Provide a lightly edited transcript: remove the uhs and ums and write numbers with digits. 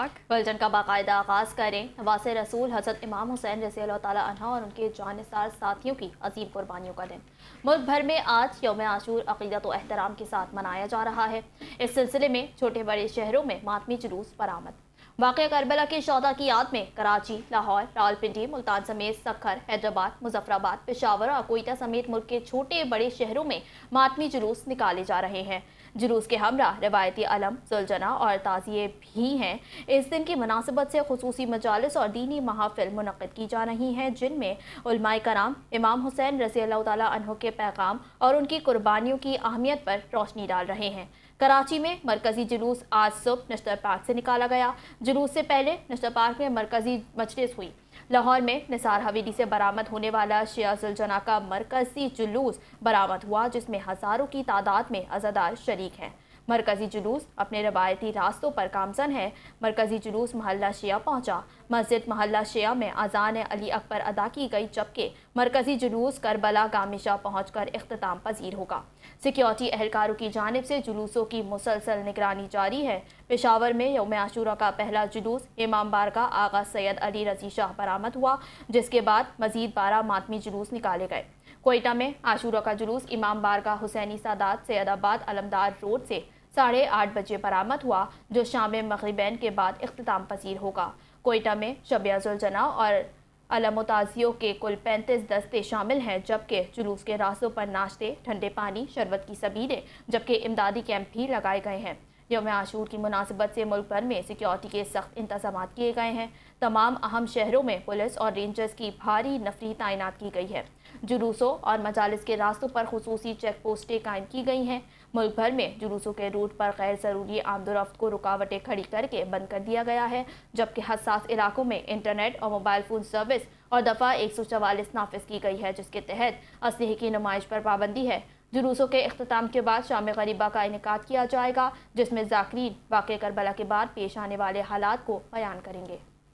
Bulletin का बाकायदा आगाज़ करें। नवासे रसूल हज़रत इमाम हुसैन रज़ी अल्लाह ताला अन्हु और उनके जानिसार साथियों की अजीम कुर्बानियों का दिन। मुल्क भर में आज यौम आशूर अक़ीदत व एहतराम के साथ मनाया जा रहा है। इस सिलसिले में छोटे बड़े शहरों में मातमी जुलूस बरामद। वाक़या करबला के शौदा की याद में कराची, लाहौर, रावलपिंडी, मुल्तान समेत सक्खर, हैदराबाद, मुजफ्फराबाद, पेशावर और कोयटा समेत मुल्क के छोटे बड़े शहरों में मातमी जुलूस निकाले जा रहे हैं। जुलूस के हमरा रवायती अलम, जुलजना और ताज़िए भी हैं। इस दिन की मुनासिबत से खुसूसी मजालिस और दीनी महाफिल मुनक़्क़िद की जा रही हैं, जिनमें उलमाए कराम इमाम हुसैन रज़ी अल्लाह ताला अन्हु के पैगाम और उनकी कुर्बानियों की अहमियत पर रोशनी डाल रहे हैं। कराची में मरकजी जुलूस आज सुबह नश्तर पार्क से निकाला गया। जुलूस से पहले नश्तर पार्क में मरकजी मजलिस हुई। लाहौर में निसार हवेली से बरामद होने वाला शिया जुलजना का मरकजी जुलूस बरामद हुआ, जिसमें हज़ारों की तादाद में अज़ादार शरीक हैं। मरकजी जुलूस अपने रवायती रास्तों पर गामजन है। मरकजी जुलूस महल्ला शिया पहुंचा। मस्जिद महल्ला शिया में अजान अली अकबर अदा की गई, जबकि मरकजी जुलूस करबला गामिशा पहुंचकर इख्तिताम पजीर होगा। सिक्योरिटी एहलकारों की जानिब से जुलूसों की मुसलसल निगरानी जारी है। पेशावर में यौम आशूरा का पहला जुलूस इमाम बारगाह आगा सैयद अली रजी शाह बरामद हुआ, जिसके बाद मजीद 12 मातमी जुलूस निकाले गए। कोयटा में आशूरा का जुलूस इमाम बारगाह हुसैनी सादात सैयदाबाद अलमदार रोड से 8:30 बजे बरामद हुआ, जो शाम मगरिबैन के बाद इख्तिताम पजीर होगा। कोयटा में शब जुलजना और अलम ताज़ियों के कुल 35 दस्ते शामिल हैं, जबकि जुलूस के रास्तों पर नाश्ते, ठंडे पानी, शरबत की सबीलें, जबकि इमदादी कैंप भी लगाए गए हैं। यौम आशूर की मुनासिबत से मुल्क भर में सिक्योरिटी के सख्त इंतजाम किए गए हैं। तमाम अहम शहरों में पुलिस और रेंजर्स की भारी नफरी तैनात की गई है। जुलूसों और मजालिस के रास्तों पर खुसूसी चेक पोस्टें कायम की गई हैं। मुल्क भर में जुलूसों के रूट पर गैर ज़रूरी आमदोरफ्त को रुकावटें खड़ी करके बंद कर दिया गया है, जबकि हसास इलाकों में इंटरनेट और मोबाइल फ़ोन सर्विस और दफ़ा 144 नाफिज की गई है, जिसके तहत असलहे की नुमाइश पर पाबंदी है। जुलूसों के इख्तिताम के बाद शाम गरीबा का इनेकाद किया जाएगा, जिसमें ज़ाकिरीन वाक़या करबला के बाद पेश आने वाले हालात को बयान करेंगे।